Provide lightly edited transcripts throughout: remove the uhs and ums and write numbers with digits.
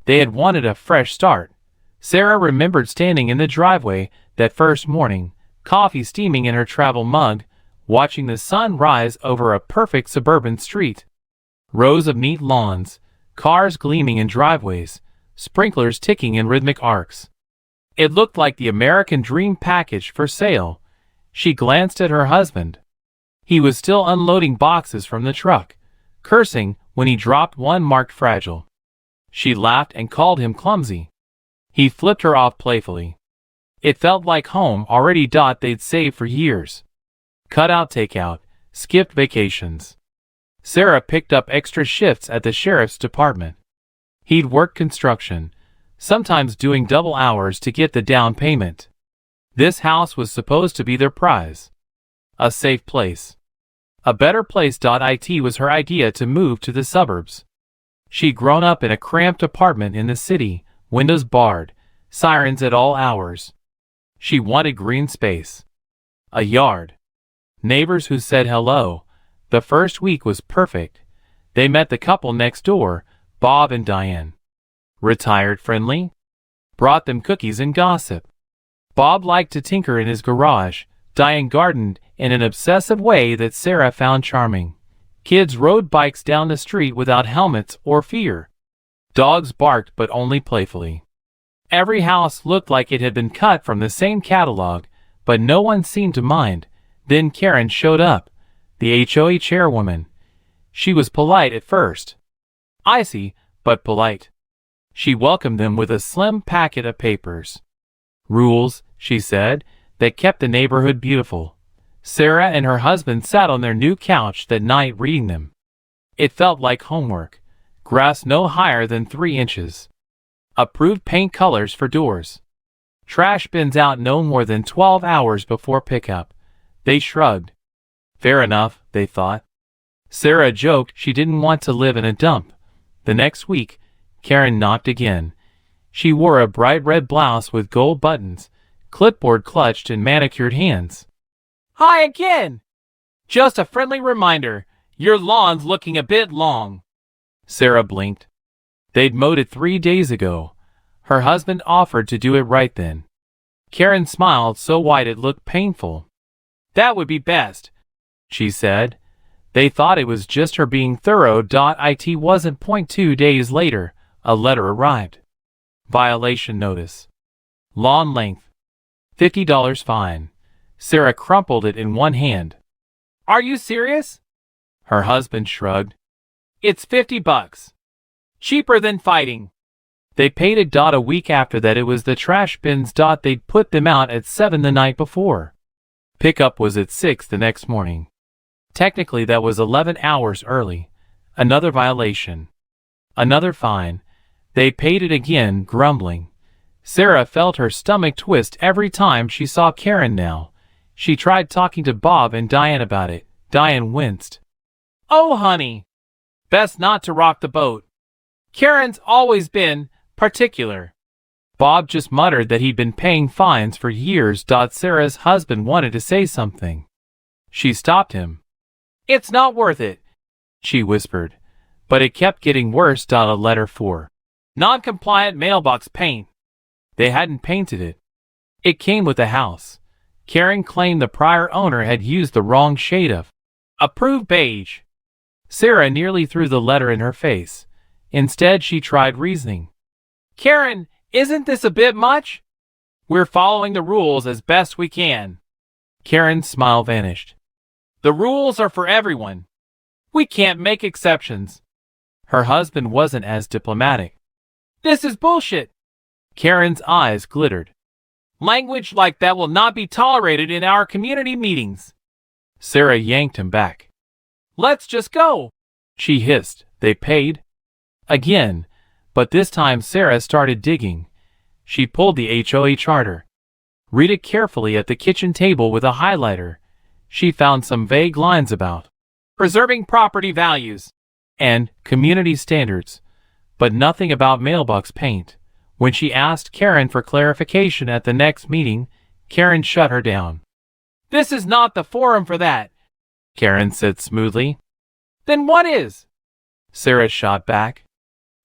They had wanted a fresh start. Sarah remembered standing in the driveway that first morning, coffee steaming in her travel mug, watching the sun rise over a perfect suburban street. Rows of neat lawns, cars gleaming in driveways, sprinklers ticking in rhythmic arcs. It looked like the American dream package for sale. She glanced at her husband. He was still unloading boxes from the truck, cursing when he dropped one marked fragile. She laughed and called him clumsy. He flipped her off playfully. It felt like home already. They'd saved for years. Cut out takeout, skipped vacations. Sarah picked up extra shifts at the sheriff's department. He'd worked construction, sometimes doing double hours to get the down payment. This house was supposed to be their prize. A safe place. A better place. It was her idea to move to the suburbs. She'd grown up in a cramped apartment in the city, windows barred, sirens at all hours. She wanted green space. A yard. Neighbors who said hello. The first week was perfect. They met the couple next door, Bob and Diane. Retired friendly? Brought them cookies and gossip. Bob liked to tinker in his garage. Diane gardened in an obsessive way that Sarah found charming. Kids rode bikes down the street without helmets or fear. Dogs barked, but only playfully. Every house looked like it had been cut from the same catalog, but no one seemed to mind. Then Karen showed up, the HOA chairwoman. She was polite at first. Icy, but polite. She welcomed them with a slim packet of papers. Rules, she said, that kept the neighborhood beautiful. Sarah and her husband sat on their new couch that night reading them. It felt like homework. Grass no higher than 3 inches. Approved paint colors for doors. Trash bins out no more than 12 hours before pickup. They shrugged. Fair enough, they thought. Sarah joked she didn't want to live in a dump. The next week, Karen knocked again. She wore a bright red blouse with gold buttons, clipboard clutched in manicured hands. Hi again! Just a friendly reminder, your lawn's looking a bit long. Sarah blinked. They'd mowed it 3 days ago. Her husband offered to do it right then. Karen smiled so wide it looked painful. That would be best, she said. They thought it was just her being thorough. It wasn't. 2 days later, a letter arrived. Violation notice. Lawn length. $50 fine. Sarah crumpled it in one hand. Are you serious? Her husband shrugged. It's $50. Cheaper than fighting. They paid it. A week after that, it was the trash bins. They'd put them out at 7 the night before. Pickup was at 6 the next morning. Technically, that was 11 hours early. Another violation. Another fine. They paid it again, grumbling. Sarah felt her stomach twist every time she saw Karen now. She tried talking to Bob and Diane about it. Diane winced. Oh, honey. Best not to rock the boat. Karen's always been particular. Bob just muttered that he'd been paying fines for years. Sarah's husband wanted to say something. She stopped him. It's not worth it, she whispered. But it kept getting worse. A letter for non-compliant mailbox paint. They hadn't painted it. It came with the house. Karen claimed the prior owner had used the wrong shade of approved beige. Sarah nearly threw the letter in her face. Instead, she tried reasoning. Karen, isn't this a bit much? We're following the rules as best we can. Karen's smile vanished. The rules are for everyone. We can't make exceptions. Her husband wasn't as diplomatic. This is bullshit. Karen's eyes glittered. Language like that will not be tolerated in our community meetings. Sarah yanked him back. Let's just go, she hissed. They paid. Again, but this time Sarah started digging. She pulled the HOA charter. Read it carefully at the kitchen table with a highlighter. She found some vague lines about preserving property values and community standards, but nothing about mailbox paint. When she asked Karen for clarification at the next meeting, Karen shut her down. This is not the forum for that, Karen said smoothly. Then what is? Sarah shot back.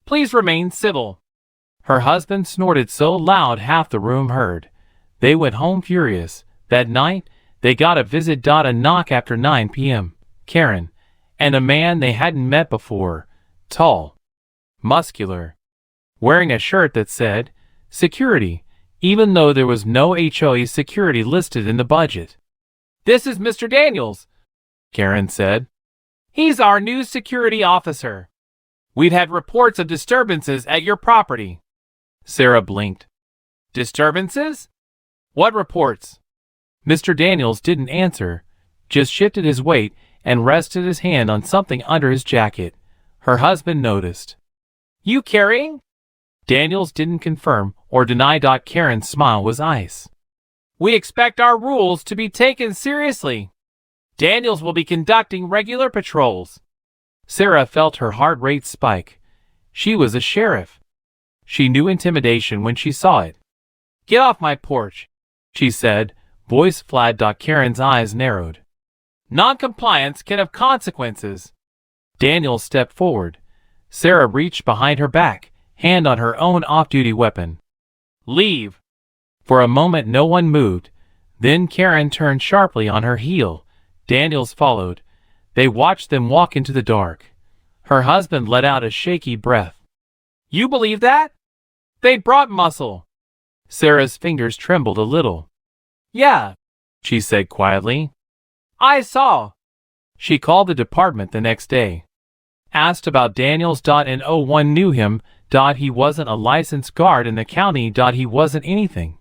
Please remain civil. Her husband snorted so loud half the room heard. They went home furious. That night, they got a visit. A knock after 9 p.m. Karen, and a man they hadn't met before, tall, muscular, wearing a shirt that said, "Security," even though there was no HOA security listed in the budget. "This is Mr. Daniels," Karen said. "He's our new security officer. We've had reports of disturbances at your property." Sarah blinked. "Disturbances? What reports?" Mr. Daniels didn't answer, just shifted his weight and rested his hand on something under his jacket. Her husband noticed. "You carrying?" Daniels didn't confirm or deny. Karen's smile was ice. "We expect our rules to be taken seriously. Daniels will be conducting regular patrols." Sarah felt her heart rate spike. She was a sheriff. She knew intimidation when she saw it. "Get off my porch," she said, voice flat. Karen's eyes narrowed. "Non-compliance can have consequences." Daniels stepped forward. Sarah reached behind her back, hand on her own off-duty weapon. "Leave." For a moment no one moved. Then Karen turned sharply on her heel. Daniels followed. They watched them walk into the dark. Her husband let out a shaky breath. "You believe that? They brought muscle." Sarah's fingers trembled a little. "Yeah," she said quietly. "I saw." She called the department the next day. Asked about Daniels. And no one knew him. He wasn't a licensed guard in the county. He wasn't anything.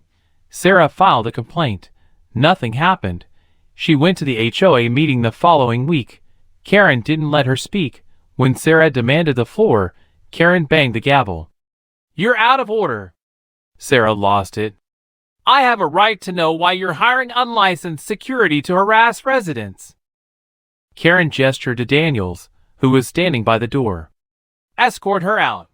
Sarah filed a complaint. Nothing happened. She went to the HOA meeting the following week. Karen didn't let her speak. When Sarah demanded the floor, Karen banged the gavel. "You're out of order." Sarah lost it. "I have a right to know why you're hiring unlicensed security to harass residents." Karen gestured to Daniels, who was standing by the door. "Escort her out."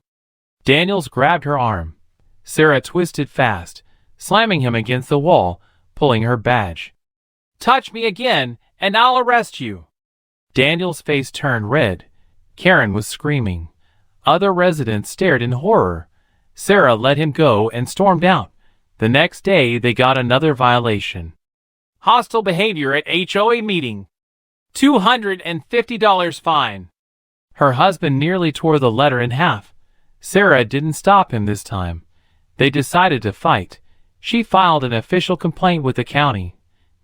Daniels grabbed her arm. Sarah twisted fast, slamming him against the wall, pulling her badge. "Touch me again, and I'll arrest you." Daniels' face turned red. Karen was screaming. Other residents stared in horror. Sarah let him go and stormed out. The next day they got another violation. "Hostile behavior at HOA meeting. $250 fine." Her husband nearly tore the letter in half. Sarah didn't stop him this time. They decided to fight. She filed an official complaint with the county.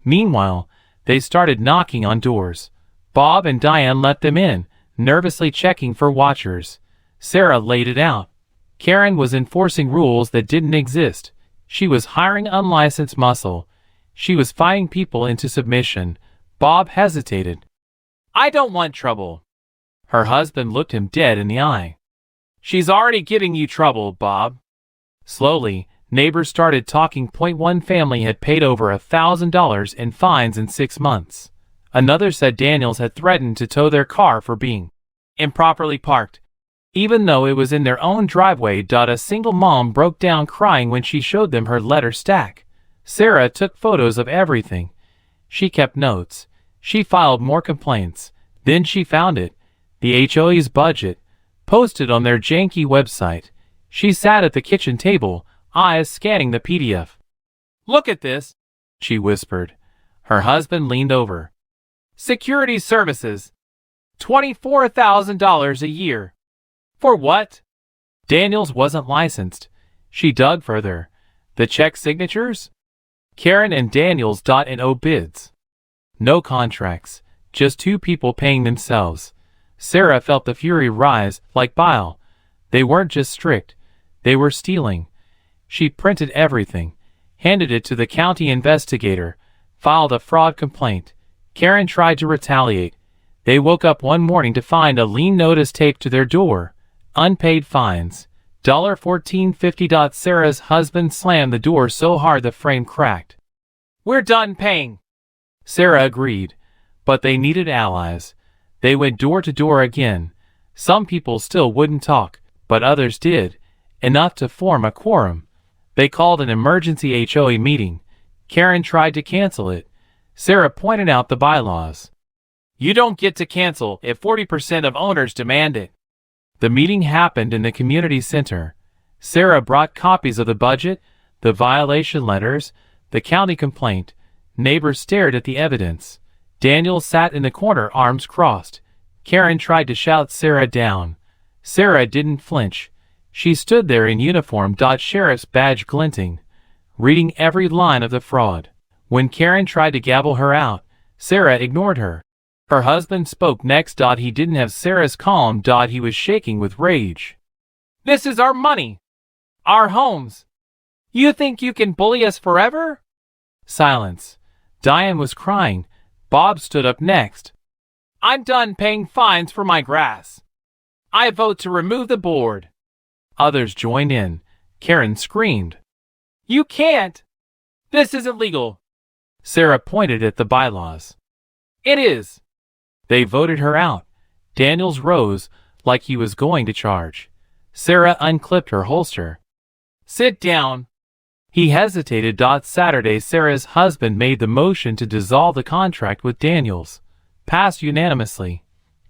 Meanwhile, they started knocking on doors. Bob and Diane let them in, nervously checking for watchers. Sarah laid it out. Karen was enforcing rules that didn't exist. She was hiring unlicensed muscle. She was fighting people into submission. Bob hesitated. "I don't want trouble." Her husband looked him dead in the eye. "She's already giving you trouble, Bob." Slowly, neighbors started talking. One family had paid over $1,000 in fines in 6 months. Another said Daniels had threatened to tow their car for being improperly parked, even though it was in their own driveway. A single mom broke down crying when she showed them her letter stack. Sarah took photos of everything. She kept notes. She filed more complaints. Then she found it, the HOA's budget, posted on their janky website. She sat at the kitchen table, eyes scanning the PDF. "Look at this," she whispered. Her husband leaned over. "Security services. $24,000 a year. For what?" Daniels wasn't licensed. She dug further. The check signatures? Karen and Daniels. No bids. No contracts. Just two people paying themselves. Sarah felt the fury rise like bile. They weren't just strict. They were stealing. She printed everything, handed it to the county investigator, filed a fraud complaint. Karen tried to retaliate. They woke up one morning to find a lien notice taped to their door. Unpaid fines. $14.50. Sarah's husband slammed the door so hard the frame cracked. "We're done paying." Sarah agreed, but they needed allies. They went door to door again. Some people still wouldn't talk, but others did, enough to form a quorum. They called an emergency HOA meeting. Karen tried to cancel it. Sarah pointed out the bylaws. "You don't get to cancel if 40% of owners demand it." The meeting happened in the community center. Sarah brought copies of the budget, the violation letters, the county complaint. Neighbors stared at the evidence. Daniel sat in the corner, arms crossed. Karen tried to shout Sarah down. Sarah didn't flinch. She stood there in uniform, sheriff's badge glinting, reading every line of the fraud. When Karen tried to gabble her out, Sarah ignored her. Her husband spoke next. He didn't have Sarah's calm. He was shaking with rage. "This is our money. Our homes. You think you can bully us forever?" Silence. Diane was crying. Bob stood up next. "I'm done paying fines for my grass. I vote to remove the board." Others joined in. Karen screamed. "You can't! This isn't legal." Sarah pointed at the bylaws. "It is." They voted her out. Daniels rose like he was going to charge. Sarah unclipped her holster. "Sit down." He hesitated. Saturday, Sarah's husband made the motion to dissolve the contract with Daniels. Passed unanimously.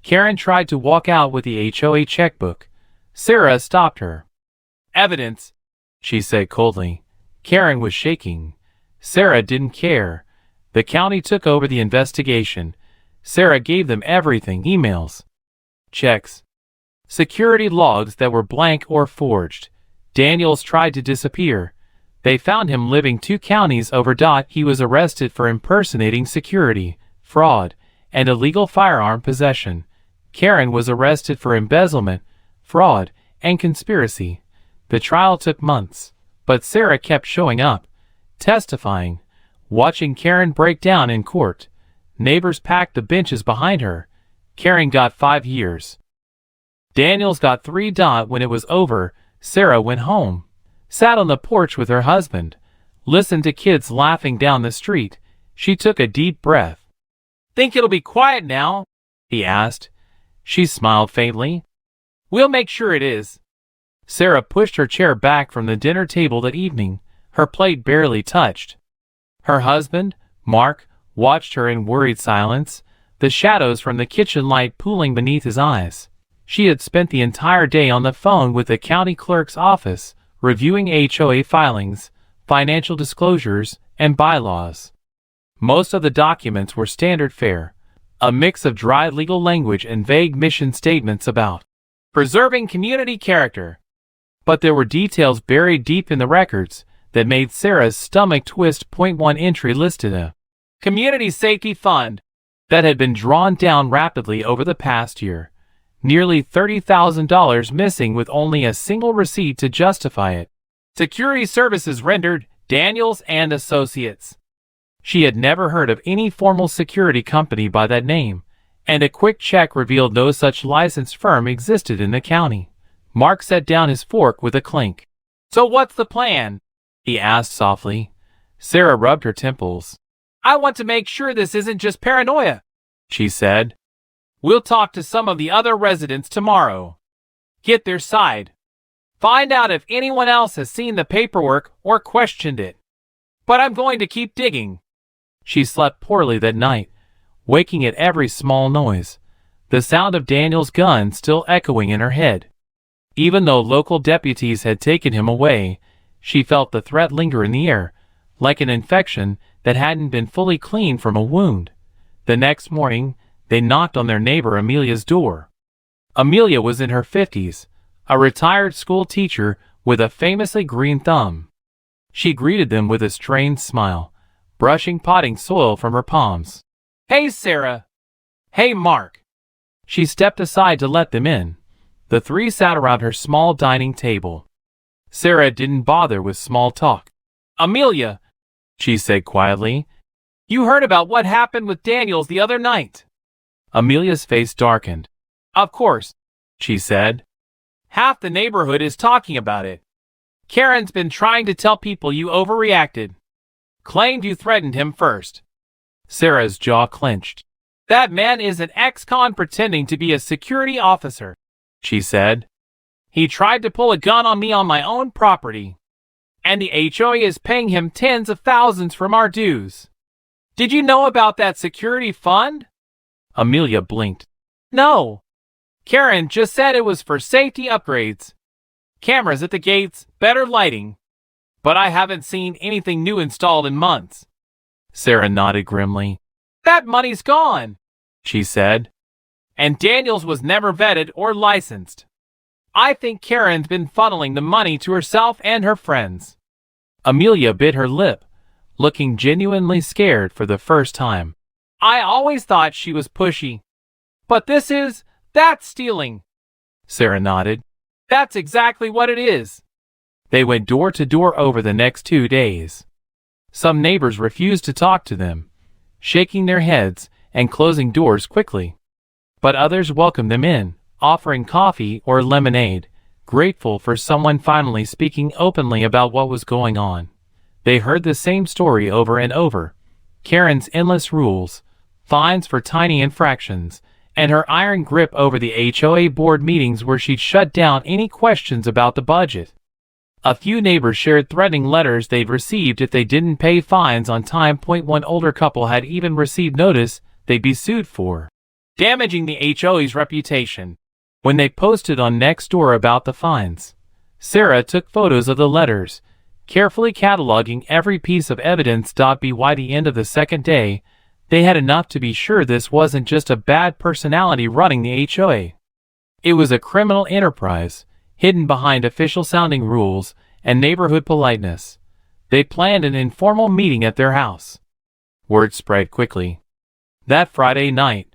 Karen tried to walk out with the HOA checkbook. Sarah stopped her. "Evidence," she said coldly. Karen was shaking. Sarah didn't care. The county took over the investigation. Sarah gave them everything: emails, checks, security logs that were blank or forged. Daniels tried to disappear. They found him living 2 counties over. He was arrested for impersonating security, fraud, and illegal firearm possession. Karen was arrested for embezzlement, fraud, and conspiracy. The trial took months, but Sarah kept showing up, testifying, watching Karen break down in court. Neighbors packed the benches behind her. Karen got 5 years. Daniels got 3. When it was over, Sarah went home, sat on the porch with her husband, listened to kids laughing down the street. She took a deep breath. "Think it'll be quiet now?" he asked. She smiled faintly. "We'll make sure it is." Sarah pushed her chair back from the dinner table that evening. Her plate barely touched. Her husband, Mark, watched her in worried silence, the shadows from the kitchen light pooling beneath his eyes. She had spent the entire day on the phone with the county clerk's office, reviewing HOA filings, financial disclosures, and bylaws. Most of the documents were standard fare, a mix of dry legal language and vague mission statements about preserving community character. But there were details buried deep in the records that made Sarah's stomach twist. Point 1 entry listed a community safety fund that had been drawn down rapidly over the past year. Nearly $30,000 missing with only a single receipt to justify it. Security services rendered, Daniels and Associates. She had never heard of any formal security company by that name, and a quick check revealed no such licensed firm existed in the county. Mark set down his fork with a clink. "So what's the plan?" he asked softly. Sarah rubbed her temples. "I want to make sure this isn't just paranoia," she said. "We'll talk to some of the other residents tomorrow. Get their side. Find out if anyone else has seen the paperwork or questioned it. But I'm going to keep digging." She slept poorly that night, waking at every small noise, the sound of Daniel's gun still echoing in her head. Even though local deputies had taken him away, she felt the threat linger in the air, like an infection that hadn't been fully cleaned from a wound. The next morning, they knocked on their neighbor Amelia's door. Amelia was in her 50s, a retired school teacher with a famously green thumb. She greeted them with a strained smile, brushing potting soil from her palms. "Hey, Sarah." "Hey, Mark." She stepped aside to let them in. The 3 sat around her small dining table. Sarah didn't bother with small talk. "Amelia," she said quietly, "you heard about what happened with Daniels the other night?" Amelia's face darkened. "Of course," she said. "Half the neighborhood is talking about it. Karen's been trying to tell people you overreacted. Claimed you threatened him first." Sarah's jaw clenched. "That man is an ex-con pretending to be a security officer," she said. "He tried to pull a gun on me on my own property. And the HOA is paying him tens of thousands from our dues. Did you know about that security fund?" Amelia blinked. "No. Karen just said it was for safety upgrades." Cameras at the gates, better lighting. But I haven't seen anything new installed in months. Sarah nodded grimly. That money's gone, she said. And Daniels was never vetted or licensed. I think Karen's been funneling the money to herself and her friends. Amelia bit her lip, looking genuinely scared for the first time. I always thought she was pushy. But that's stealing. Sarah nodded. That's exactly what it is. They went door to door over the next 2 days. Some neighbors refused to talk to them, shaking their heads and closing doors quickly. But others welcomed them in, offering coffee or lemonade, grateful for someone finally speaking openly about what was going on. They heard the same story over and over. Karen's endless rules, fines for tiny infractions, and her iron grip over the HOA board meetings where she'd shut down any questions about the budget. A few neighbors shared threatening letters they'd received if they didn't pay fines on time. One older couple had even received notice they'd be sued for damaging the HOA's reputation when they posted on Nextdoor about the fines. Sarah took photos of the letters, carefully cataloging every piece of evidence. By the end of the second day, they had enough to be sure this wasn't just a bad personality running the HOA. It was a criminal enterprise, hidden behind official-sounding rules and neighborhood politeness. They planned an informal meeting at their house. Word spread quickly. That Friday night,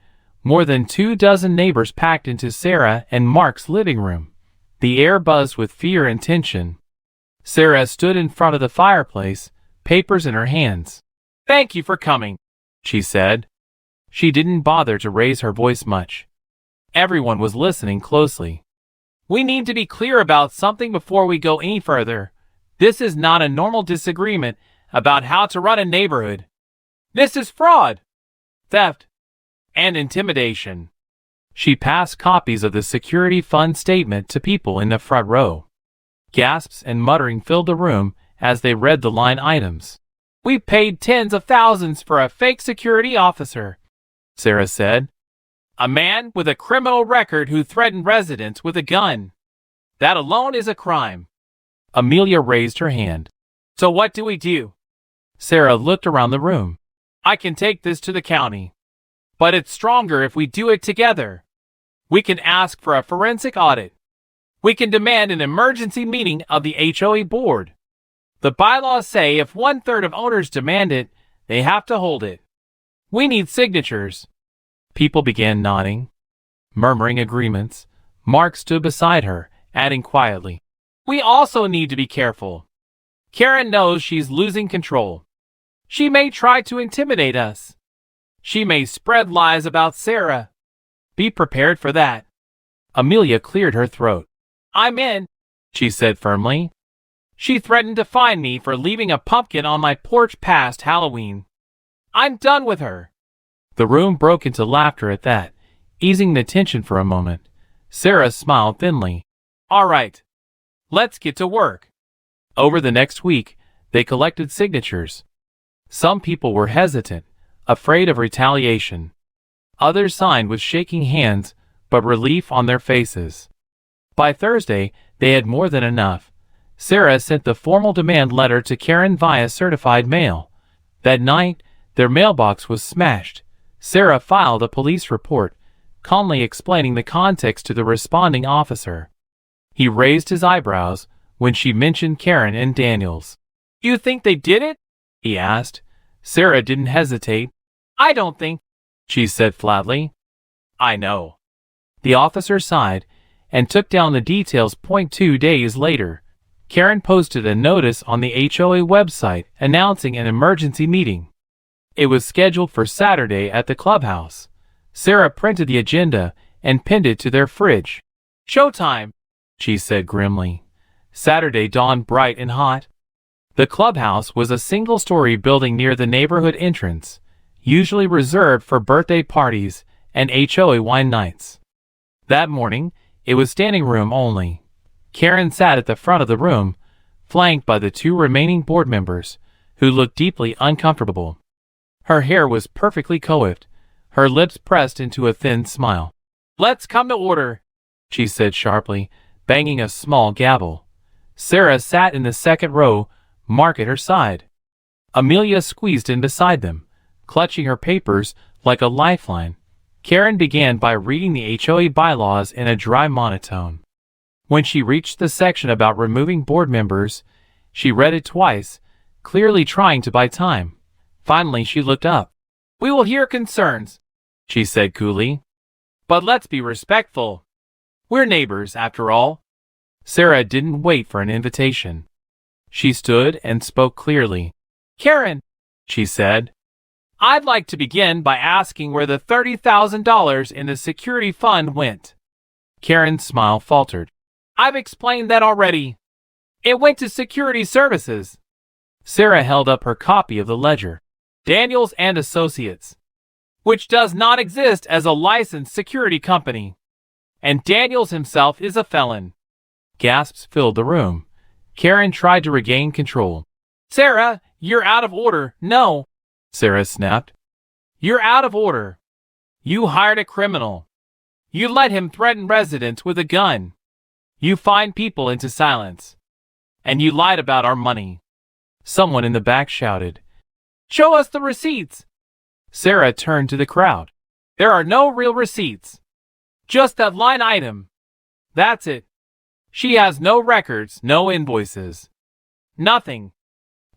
more than 24 neighbors packed into Sarah and Mark's living room. The air buzzed with fear and tension. Sarah stood in front of the fireplace, papers in her hands. Thank you for coming, she said. She didn't bother to raise her voice much. Everyone was listening closely. We need to be clear about something before we go any further. This is not a normal disagreement about how to run a neighborhood. This is fraud, theft, and intimidation. She passed copies of the security fund statement to people in the front row. Gasps and muttering filled the room as they read the line items. We paid tens of thousands for a fake security officer, Sarah said. A man with a criminal record who threatened residents with a gun. That alone is a crime. Amelia raised her hand. So what do we do? Sarah looked around the room. I can take this to the county. But it's stronger if we do it together. We can ask for a forensic audit. We can demand an emergency meeting of the HOA board. The bylaws say if 1/3 of owners demand it, they have to hold it. We need signatures. People began nodding, murmuring agreements. Mark stood beside her, adding quietly, we also need to be careful. Karen knows she's losing control. She may try to intimidate us. She may spread lies about Sarah. Be prepared for that. Amelia cleared her throat. I'm in, she said firmly. She threatened to fine me for leaving a pumpkin on my porch past Halloween. I'm done with her. The room broke into laughter at that, easing the tension for a moment. Sarah smiled thinly. All right, let's get to work. Over the next week, they collected signatures. Some people were hesitant, afraid of retaliation. Others signed with shaking hands, but relief on their faces. By Thursday, they had more than enough. Sarah sent the formal demand letter to Karen via certified mail. That night, their mailbox was smashed. Sarah filed a police report, calmly explaining the context to the responding officer. He raised his eyebrows when she mentioned Karen and Daniels. You think they did it? He asked. Sarah didn't hesitate. I don't think, she said flatly. I know. The officer sighed and took down the details. 2 days later, Karen posted a notice on the HOA website announcing an emergency meeting. It was scheduled for Saturday at the clubhouse. Sarah printed the agenda and pinned it to their fridge. Showtime, she said grimly. Saturday dawned bright and hot. The clubhouse was a single-story building near the neighborhood entrance, usually reserved for birthday parties and HOA wine nights. That morning, it was standing room only. Karen sat at the front of the room, flanked by the 2 remaining board members, who looked deeply uncomfortable. Her hair was perfectly coiffed, her lips pressed into a thin smile. Let's come to order, she said sharply, banging a small gavel. Sarah sat in the second row, Mark at her side. Amelia squeezed in beside them, clutching her papers like a lifeline. Karen began by reading the HOA bylaws in a dry monotone. When she reached the section about removing board members, she read it twice, clearly trying to buy time. Finally, she looked up. "We will hear concerns," she said coolly. "But let's be respectful. We're neighbors, after all." Sarah didn't wait for an invitation. She stood and spoke clearly. "Karen," she said, "I'd like to begin by asking where the $30,000 in the security fund went." Karen's smile faltered. "I've explained that already. It went to security services." Sarah held up her copy of the ledger. "Daniels and Associates, which does not exist as a licensed security company. And Daniels himself is a felon." Gasps filled the room. Karen tried to regain control. "Sarah, you're out of order." "No," Sarah snapped. "You're out of order. You hired a criminal. You let him threaten residents with a gun. You fined people into silence. And you lied about our money." Someone in the back shouted, "Show us the receipts." Sarah turned to the crowd. "There are no real receipts. Just that line item. That's it. She has no records, no invoices. Nothing."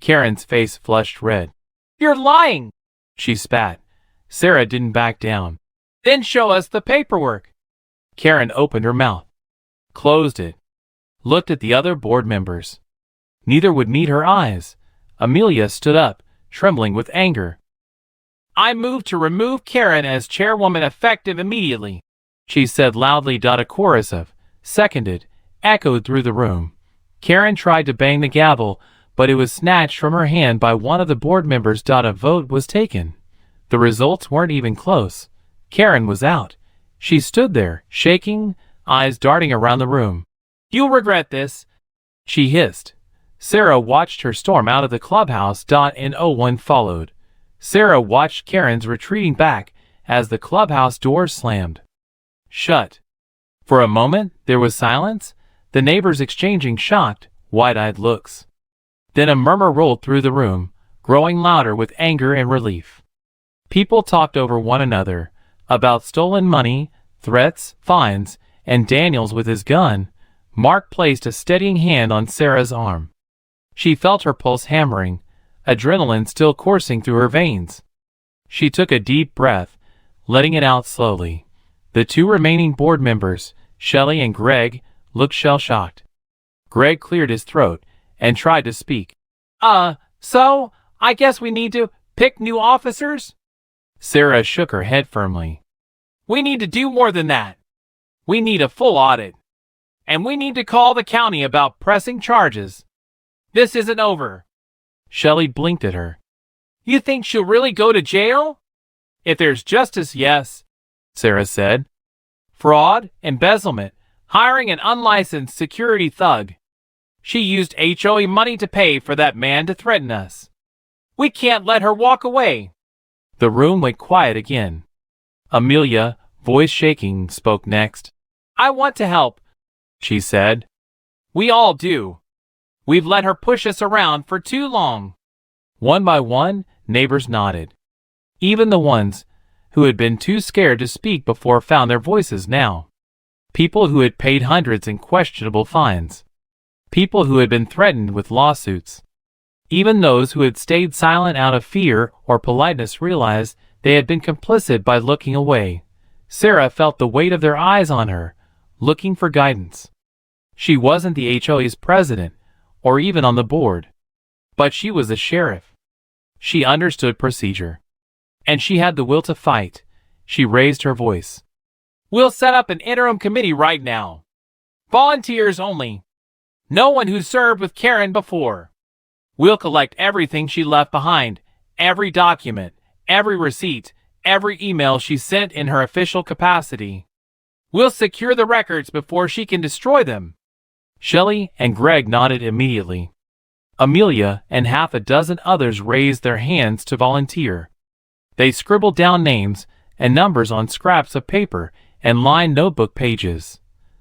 Karen's face flushed red. "You're lying," she spat. Sarah didn't back down. "Then show us the paperwork." Karen opened her mouth, closed it, looked at the other board members. Neither would meet her eyes. Amelia stood up, trembling with anger. "I move to remove Karen as chairwoman effective immediately," she said loudly. A chorus of "seconded" echoed through the room. Karen tried to bang the gavel, but it was snatched from her hand by one of the board members. A vote was taken. The results weren't even close. Karen was out. She stood there, shaking, eyes darting around the room. "You'll regret this," she hissed. Sarah watched her storm out of the clubhouse. And no one followed. Sarah watched Karen's retreating back as the clubhouse doors slammed shut. For a moment, there was silence, the neighbors exchanging shocked, wide-eyed looks. Then a murmur rolled through the room, growing louder with anger and relief. People talked over one another, about stolen money, threats, fines, and Daniels with his gun. Mark placed a steadying hand on Sarah's arm. She felt her pulse hammering, adrenaline still coursing through her veins. She took a deep breath, letting it out slowly. The two remaining board members, Shelley and Greg, looked shell-shocked. Greg cleared his throat and tried to speak. So, I guess we need to pick new officers?" Sarah shook her head firmly. "We need to do more than that. We need a full audit. And we need to call the county about pressing charges. This isn't over." Shelley blinked at her. "You think she'll really go to jail?" "If there's justice, yes," Sarah said. "Fraud, embezzlement, hiring an unlicensed security thug. She used HOA money to pay for that man to threaten us. We can't let her walk away." The room went quiet again. Amelia, voice shaking, spoke next. "I want to help," she said. "We all do. We've let her push us around for too long." One by one, neighbors nodded. Even the ones who had been too scared to speak before found their voices now. People who had paid hundreds in questionable fines. People who had been threatened with lawsuits. Even those who had stayed silent out of fear or politeness realized they had been complicit by looking away. Sarah felt the weight of their eyes on her, looking for guidance. She wasn't the HOA's president, or even on the board. But she was a sheriff. She understood procedure. And she had the will to fight. She raised her voice. "We'll set up an interim committee right now. Volunteers only. No one who served with Karen before. We'll collect everything she left behind, every document, every receipt, every email she sent in her official capacity. We'll secure the records before she can destroy them." Shelley and Greg nodded immediately. Amelia and half a dozen others raised their hands to volunteer. They scribbled down names and numbers on scraps of paper and lined notebook pages.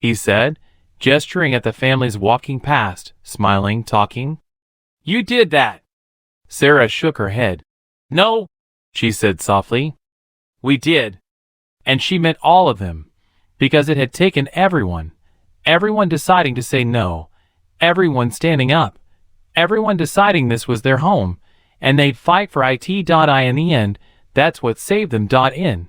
he said, gesturing at the families walking past, smiling, talking. You did that. Sarah shook her head. No, she said softly. We did. And she meant all of them, because it had taken everyone deciding to say no, everyone standing up, everyone deciding this was their home, and they'd fight for it. In the end, that's what saved them. In